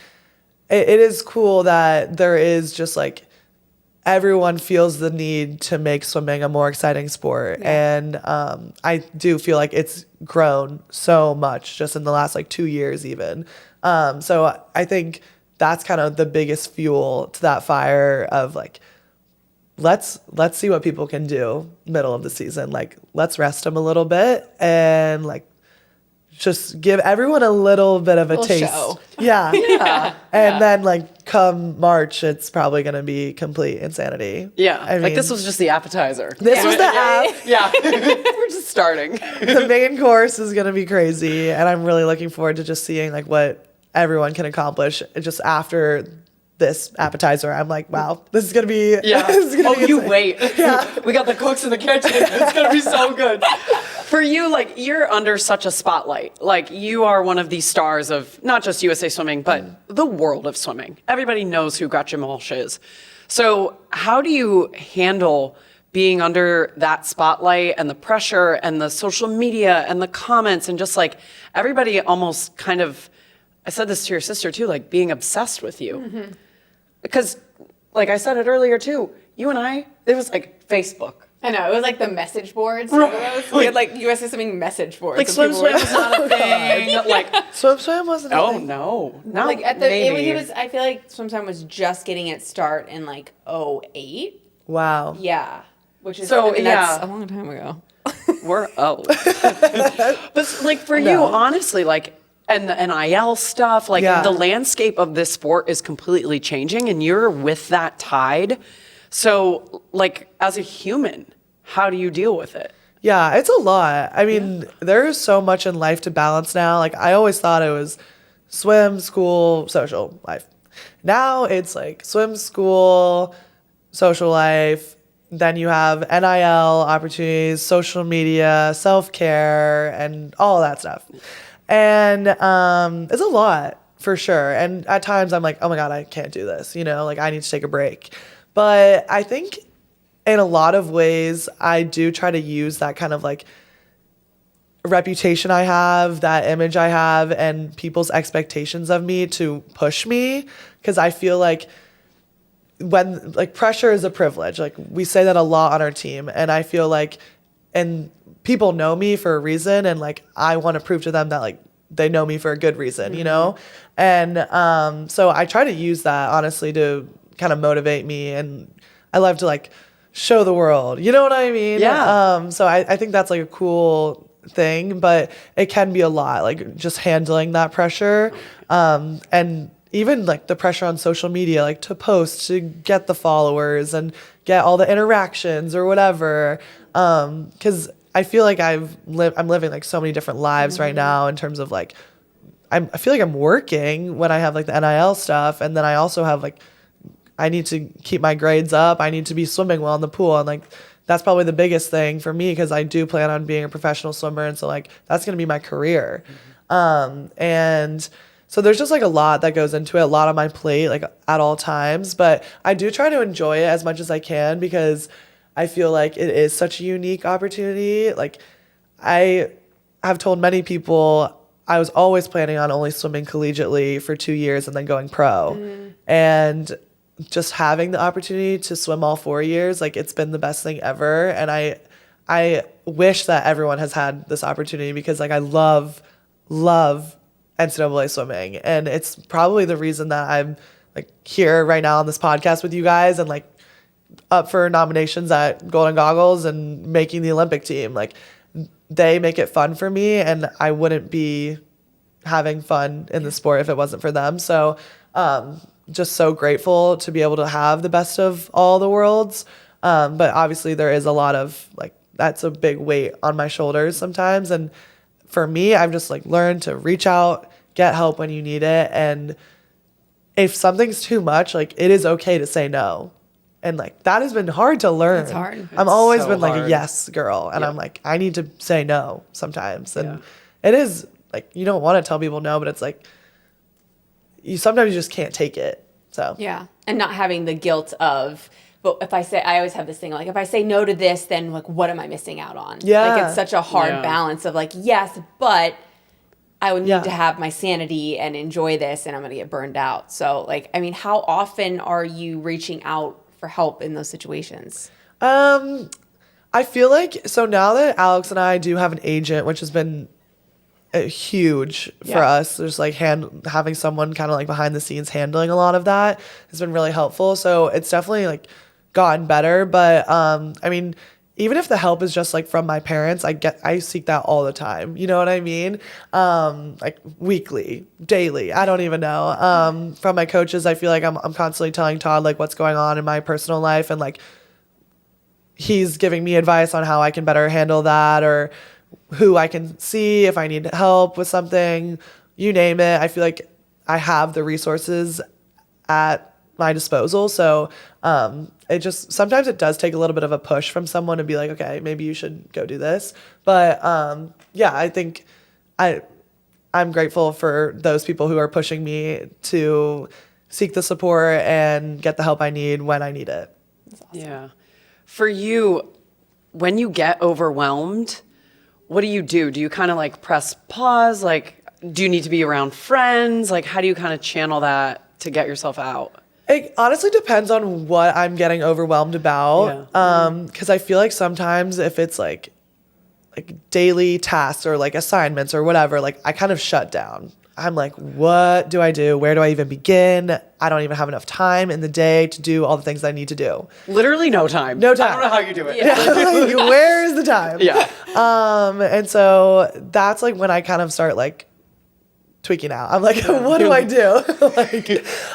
it is cool that there is just like everyone feels the need to make swimming a more exciting sport. Yeah. And I do feel like it's grown so much just in the last like 2 years even. So I think that's kind of the biggest fuel to that fire of like, let's see what people can do middle of the season. Like, let's rest them a little bit and like just give everyone a little bit of a taste. Show. Yeah. Yeah. And then like come March, it's probably going to be complete insanity. Yeah. I mean, like this was just the appetizer. This was the app. Yeah. We're just starting. The main course is going to be crazy. And I'm really looking forward to just seeing like what everyone can accomplish just after this appetizer. I'm like, wow, this is going to be, Yeah. be you insane. wait. Yeah. We got the cooks in the kitchen. It's going to be so good. For you, like, you're under such a spotlight. Like, you are one of these stars of not just USA Swimming, but the world of swimming. Everybody knows who Gretchen Walsh is. So how do you handle being under that spotlight and the pressure and the social media and the comments and just, like, everybody almost kind of, I said this to your sister, too, like, being obsessed with you. because like I said it earlier too, you and I, it was like Facebook. I know, it was like the message boards. Remember those? We had like USA Swimming message boards. Like and swim people were- was not a thing. Like, Swim wasn't a oh thing. no, not Like at maybe. he was. I feel like Swim Time was just getting its start in like '08. Wow. Yeah, which is So, that's yeah. a long time ago. We're old. But like for you, honestly, like, and the NIL stuff, like Yeah. the landscape of this sport is completely changing and you're with that tide. So like as a human, how do you deal with it? Yeah, it's a lot. I mean, there's so much in life to balance now. Like, I always thought it was swim, school, social life. Now it's like swim, school, social life. Then you have NIL opportunities, social media, self-care, and all of that stuff. And it's a lot for sure. And at times I'm like, oh my God, I can't do this. You know, like I need to take a break. But I think in a lot of ways, I do try to use that kind of like reputation I have, that image I have, and people's expectations of me to push me. Because I feel like when like pressure is a privilege, like we say that a lot on our team. And I feel like, and people know me for a reason. And like, I want to prove to them that like they know me for a good reason, you know? And so I try to use that honestly to kind of motivate me. And I love to like show the world, you know what I mean? Yeah. So I think that's like a cool thing, but it can be a lot, like just handling that pressure. And even like the pressure on social media, like to post, to get the followers and get all the interactions or whatever. 'Cause I feel like I'm living like so many different lives right now in terms of like, I feel like I'm working when I have like the NIL stuff. And then I also have like, I need to keep my grades up. I need to be swimming well in the pool. And like, that's probably the biggest thing for me because I do plan on being a professional swimmer. And so like, that's going to be my career. And so there's just like a lot that goes into it, a lot on my plate, like at all times. But I do try to enjoy it as much as I can because I feel like it is such a unique opportunity. Like I have told many people I was always planning on only swimming collegiately for 2 years and then going pro. And just having the opportunity to swim all 4 years, like it's been the best thing ever. And I wish that everyone has had this opportunity because like I love NCAA swimming. And it's probably the reason that I'm like here right now on this podcast with you guys and like up for nominations at Golden Goggles and making the Olympic team. Like they make it fun for me and I wouldn't be having fun in the sport if it wasn't for them. So just so grateful to be able to have the best of all the worlds. But obviously there is a lot of like, that's a big weight on my shoulders sometimes. And for me, I've just like learned to reach out, get help when you need it. And if something's too much, like it is okay to say no. And like, that has been hard to learn. It's hard. I've always so been like a hard. yes girl. And I'm like, I need to say no sometimes. And it is like, you don't want to tell people no, but it's like, sometimes you just can't take it. So Yeah, and not having the guilt of, but if I say, I always have this thing like, if I say no to this, then like, what am I missing out on? Yeah. Like it's such a hard Yeah. balance of like, yes, but I would need Yeah. to have my sanity and enjoy this, and I'm gonna get burned out. So like, I mean, how often are you reaching out for help in those situations? I feel like, so now that Alex and I do have an agent, which has been huge for us, there's like having someone kind of like behind the scenes handling a lot of that has been really helpful. So it's definitely like gotten better. But I mean, even if the help is just like from my parents, I seek that all the time. You know what I mean? Like weekly, daily, I don't even know. From my coaches, I feel like I'm constantly telling Todd like what's going on in my personal life, and like he's giving me advice on how I can better handle that, or who I can see if I need help with something, you name it. I feel like I have the resources at my disposal. So it just, sometimes it does take a little bit of a push from someone to be like, okay, maybe you should go do this. But yeah, I think I'm grateful for those people who are pushing me to seek the support and get the help I need when I need it. Yeah. For you, when you get overwhelmed, what do? Do you kind of like press pause? Like, do you need to be around friends? Like, how do you kind of channel that to get yourself out? It honestly depends on what I'm getting overwhelmed about. Because I feel like sometimes if it's like daily tasks or like assignments or whatever, like I kind of shut down. I'm like, what do I do? Where do I even begin? I don't even have enough time in the day to do all the things I need to do. Literally no time. No time. I don't know how you do it. Yeah. Like, where is the time? Yeah. And so that's like when I kind of start like tweaking out. I'm like, what do I do?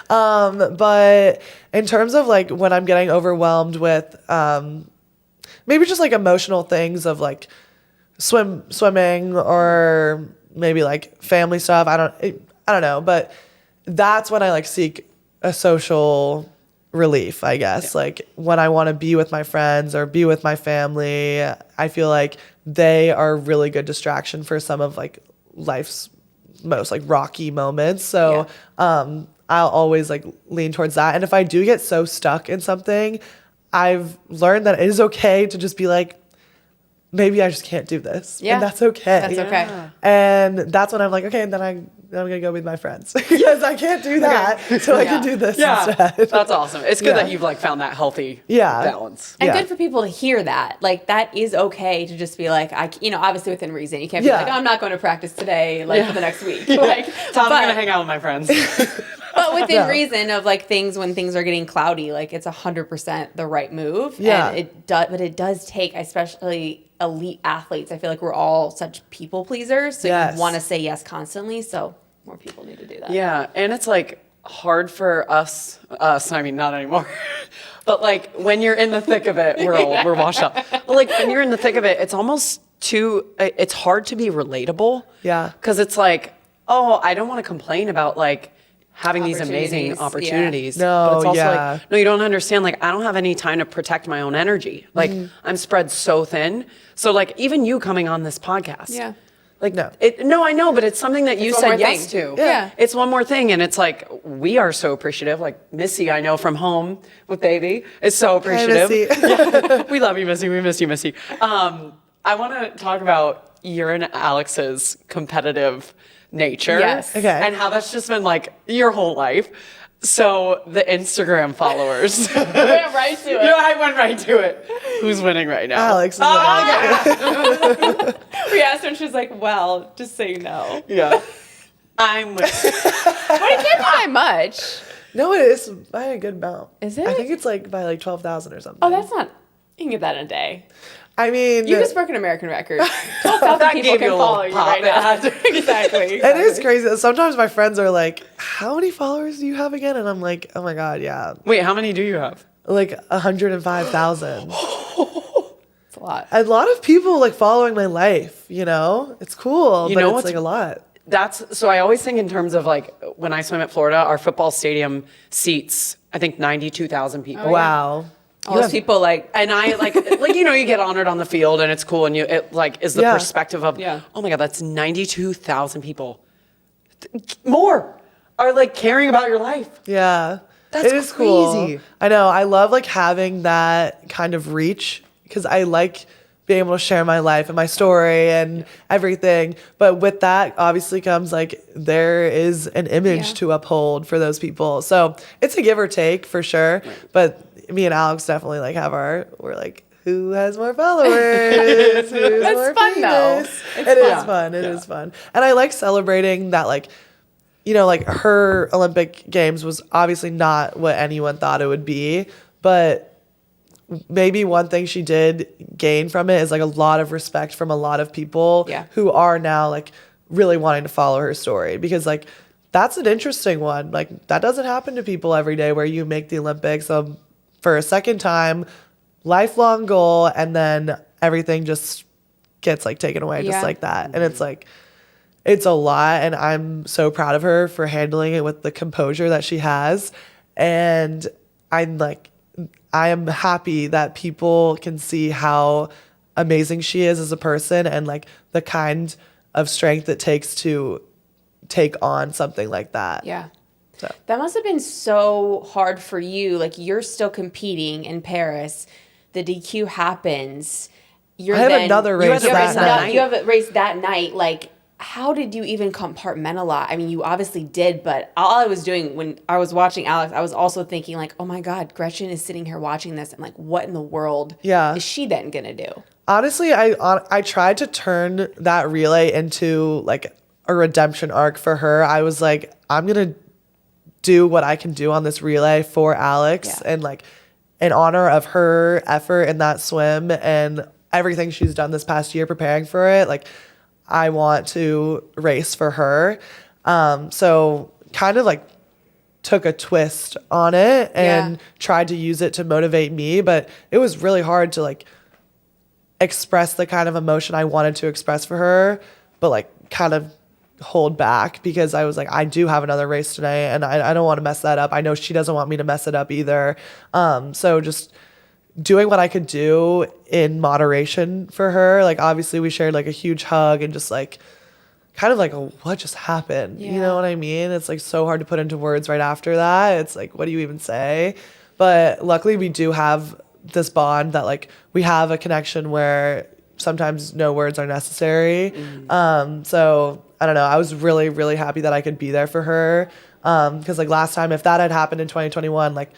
But in terms of like when I'm getting overwhelmed with maybe just like emotional things of like swimming or maybe like family stuff. I don't know, but that's when I like seek a social relief, I guess. Yeah. Like when I want to be with my friends or be with my family, I feel like they are a really good distraction for some of like life's most like rocky moments. So I'll always like lean towards that. And if I do get so stuck in something, I've learned that it is okay to just be like, maybe I just can't do this. Yeah. And that's okay. That's okay. And that's when I'm like, okay, and then I'm going to go with my friends because I can't do that. So I can do this instead. That's awesome. It's good that you've like found that healthy balance. And good for people to hear that. Like that is okay to just be like, obviously within reason. You can't be like, oh, I'm not going to practice today, like for the next week. Like, I'm going to hang out with my friends. But within reason of like things when things are getting cloudy, like it's 100% the right move. Yeah. And it does take, especially elite athletes. I feel like we're all such people pleasers. So you want to say yes constantly. So more people need to do that. Yeah. And it's like hard for us, I mean, not anymore. But like when you're in the thick of it, we're washed up. But like when you're in the thick of it, it's almost it's hard to be relatable. Yeah. Because it's like, oh, I don't want to complain about like having these amazing opportunities. No, but it's also like, no, you don't understand. Like, I don't have any time to protect my own energy. Like, I'm spread so thin. So, like, even you coming on this podcast. Yeah. Like, no, I know, but it's something that you said yes to. Yeah. It's one more thing. And it's like, we are so appreciative. Like, Missy, I know from home with baby, is so appreciative. Hey, We love you, Missy. We miss you, Missy. I want to talk about your and Alex's competitive nature. Yes. Okay. And how that's just been like your whole life. So the Instagram followers. I went right to it. I went right to it. Who's winning right now? Alex is winning. We asked her and she was like, well, just so you know. Yeah. I'm winning. But it can't be by much. No, it is by a good amount. Is it? I think it's like by like 12,000 or something. Oh, that's not. You can get that in a day. I mean, You just broke an American record. 12,000 people can follow you right now. Exactly. it is crazy. Sometimes my friends are like, how many followers do you have again? And I'm like, oh my God, yeah. Wait, how many do you have? Like 105,000. It's a lot. A lot of people like following my life, It's cool, but it's like a lot. So I always think in terms of like when I swim at Florida, our football stadium seats, I think 92,000 people. Oh, wow. All those people like, and I like you get honored on the field and it's cool and it like is the perspective of, oh my God, that's 92,000 people. More are like caring about your life. Yeah. That's it is crazy. Cool. I know. I love like having that kind of reach because I like being able to share my life and my story and everything. But with that obviously comes like there is an image to uphold for those people. So it's a give or take for sure. Right. But me and Alex definitely like we're like, who has more followers? Who's more fun famous? though. It is fun. It is fun. And I like celebrating that like, like her Olympic Games was obviously not what anyone thought it would be, but maybe one thing she did gain from it is like a lot of respect from a lot of people who are now like really wanting to follow her story because like that's an interesting one. Like that doesn't happen to people every day where you make the Olympics for a second time, lifelong goal, and then everything just gets like taken away just like that. And it's like, it's a lot. And I'm so proud of her for handling it with the composure that she has. And I am happy that people can see how amazing she is as a person and like the kind of strength it takes to take on something like that. Yeah. So. That must have been so hard for you. Like you're still competing in Paris. The DQ happens. I have another race that night. You have a race that night. Like how did you even compartmentalize? I mean, you obviously did, but all I was doing when I was watching Alex, I was also thinking like, oh my God, Gretchen is sitting here watching this. And like, what in the world is she then going to do? Honestly, I tried to turn that relay into like a redemption arc for her. I was like, I'm going to do what I can do on this relay for Alex and like in honor of her effort in that swim and everything she's done this past year preparing for it. Like, I want to race for her. So kind of like took a twist on it and tried to use it to motivate me, but it was really hard to like express the kind of emotion I wanted to express for her, but like kind of hold back because I was like, I do have another race today and I don't want to mess that up. I know she doesn't want me to mess it up either. So just doing what I could do in moderation for her. Like obviously we shared like a huge hug and just like kind of like what just happened? You know what I mean? It's like so hard to put into words right after that. It's like, what do you even say? But luckily we do have this bond that like we have a connection where sometimes no words are necessary. So I don't know. I was really, really happy that I could be there for her. Cause like last time, if that had happened in 2021, like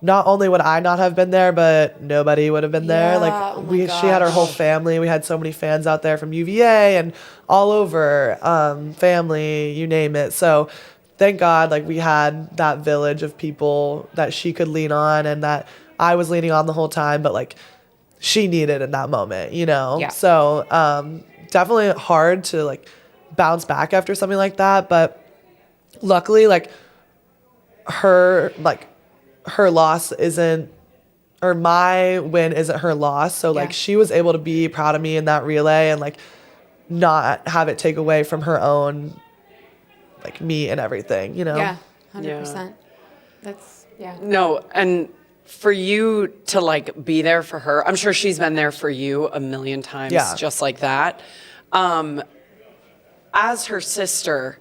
not only would I not have been there, but nobody would have been there. Like she had her whole family. We had so many fans out there from UVA and all over, family, you name it. So thank God, like we had that village of people that she could lean on and that I was leaning on the whole time, but like she needed in that moment, you know? Yeah. So, definitely hard to like bounce back after something like that. But luckily, like her loss isn't, or my win isn't her loss. So like she was able to be proud of me in that relay and like not have it take away from her own, like me and everything, you know? Yeah, 100%. That's, No, and for you to like be there for her, I'm sure she's been there for you a million times, just like that. As her sister,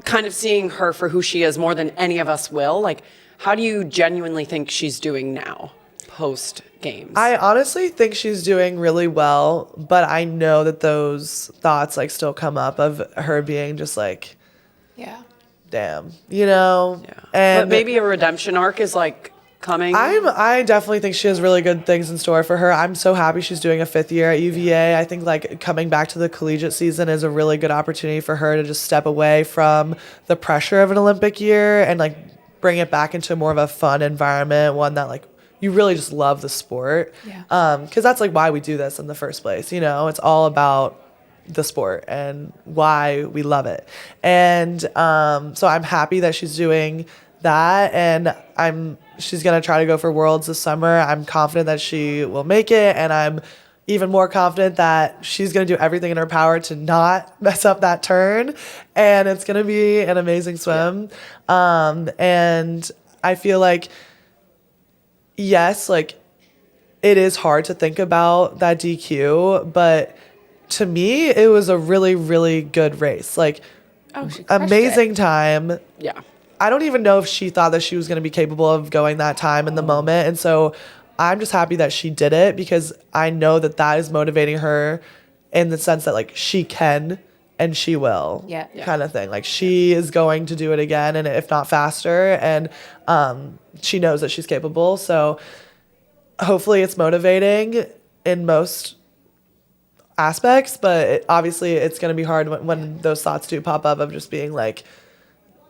kind of seeing her for who she is more than any of us will, like, how do you genuinely think she's doing now, post games? I honestly think she's doing really well, but I know that those thoughts like still come up of her being just like, damn, you know? Yeah. And but maybe a redemption arc is like coming. I definitely think she has really good things in store for her. I'm so happy she's doing a 5th year at UVA. I think like coming back to the collegiate season is a really good opportunity for her to just step away from the pressure of an Olympic year and like bring it back into more of a fun environment, one that like you really just love the sport. Because that's like why we do this in the first place. You know, it's all about the sport and why we love it. And so I'm happy that she's doing that, and she's gonna try to go for Worlds this summer. I'm confident that she will make it, and I'm even more confident that she's gonna do everything in her power to not mess up that turn, and it's gonna be an amazing swim. And I feel like, yes, like it is hard to think about that DQ, but to me, it was a really, really good race. Like, amazing time. Yeah. I don't even know if she thought that she was going to be capable of going that time in the moment. And so I'm just happy that she did it because I know that that is motivating her in the sense that, like, she can and she will kind of thing. Like, she is going to do it again, and if not faster. And she knows that she's capable. So hopefully it's motivating in most aspects, but obviously it's going to be hard when those thoughts do pop up of just being like,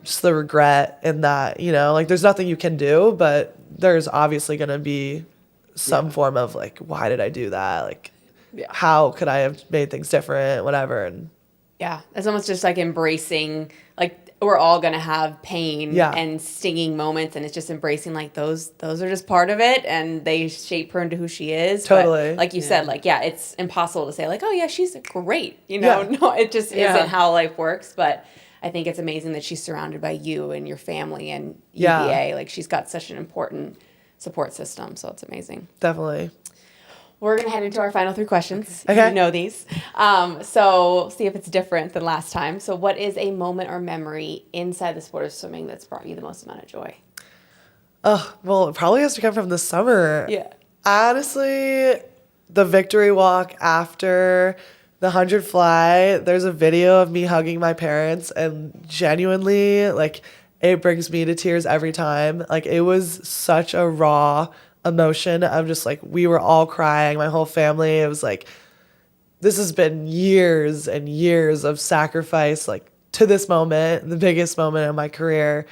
just the regret in that, you know, like there's nothing you can do, but there's obviously going to be some form of like, why did I do that? Like, how could I have made things different, whatever. And it's almost just like embracing, like we're all going to have pain and stinging moments, and it's just embracing like those are just part of it, and they shape her into who she is. Totally. But like you said, like, it's impossible to say like, oh yeah, she's great, you know. No, it just isn't how life works. But I think it's amazing that she's surrounded by you and your family and UVA. Like, she's got such an important support system, so it's amazing. Definitely. We're going to head into our final 3 questions. Okay. You know these. So see if it's different than last time. So what is a moment or memory inside the sport of swimming that's brought you the most amount of joy? Oh, well, it probably has to come from the summer. Yeah. Honestly, the victory walk after the 100 fly, there's a video of me hugging my parents, and genuinely, like, it brings me to tears every time. Like, it was such a raw emotion. I'm just like, we were all crying, my whole family. It was like, this has been years and years of sacrifice, like, to this moment, the biggest moment of my career.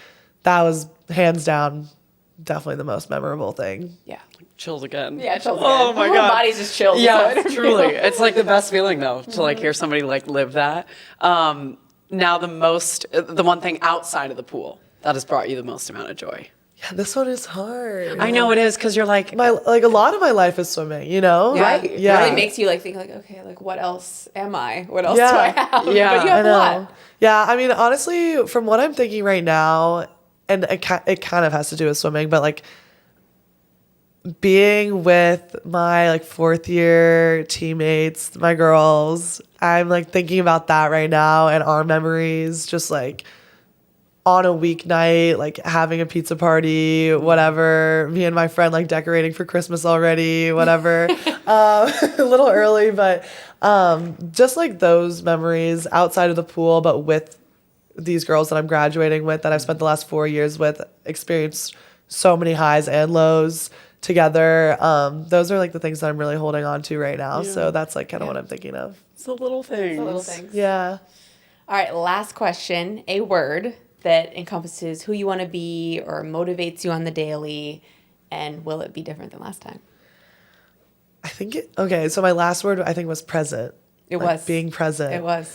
That was hands down definitely the most memorable thing. Yeah. Chills again. Yeah, chills Oh again. my My God. body's just chilled. Yeah, truly. It's like the best feeling though, to like hear somebody like live that. Now the one thing outside of the pool that has brought you the most amount of joy. Yeah, this one is hard. I know it is, because you're like, A lot of my life is swimming, you know? Yeah. Right. Yeah. It really makes you like think like, okay, like what else am I? What else Yeah. do I have? Yeah. But you have a lot. Yeah, I mean, honestly, from what I'm thinking right now, and it kind of has to do with swimming, but like being with my like fourth year teammates, my girls, I'm like thinking about that right now and our memories, just like on a weeknight, like having a pizza party, whatever. Me and my friend like decorating for Christmas already, whatever. A little early, but just like those memories outside of the pool, but with these girls that I'm graduating with, that I've spent the last 4 years with, experienced so many highs and lows together. Those are like the things that I'm really holding on to right now. So that's like kind of what I'm thinking of. it's the little things. The little things. Yeah. All right, last question. A word that encompasses who you want to be or motivates you on the daily, and will it be different than last time? I think okay, so my last word I think was present. It Like was. being present. It was.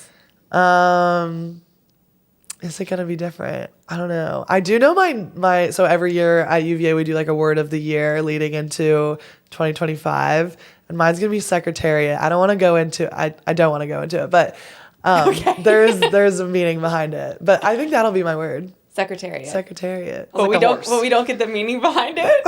Is it gonna be different? I don't know. I do know my so every year at UVA we do like a word of the year leading into 2025, and mine's gonna be secretariat. I don't want to go into it, but there's a meaning behind it. But I think that'll be my word. Secretariat. Secretariat. But we don't get the meaning behind it.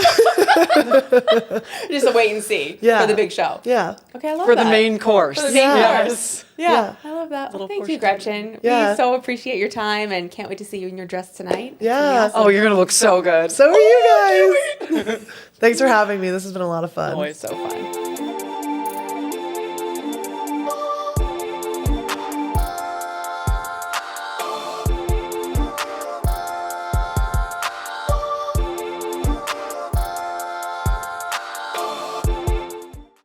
Just a wait and see for the big show. Yeah. Okay, I love For that. the main course. For the main Yeah. course. Yeah. Yeah, I love that. Well, Little thank you, portion. Gretchen. Yeah. We so appreciate your time and can't wait to see you in your dress tonight. Yeah. Oh, you're going to look so good. So are you guys. Thanks for having me. This has been a lot of fun. Always So fun.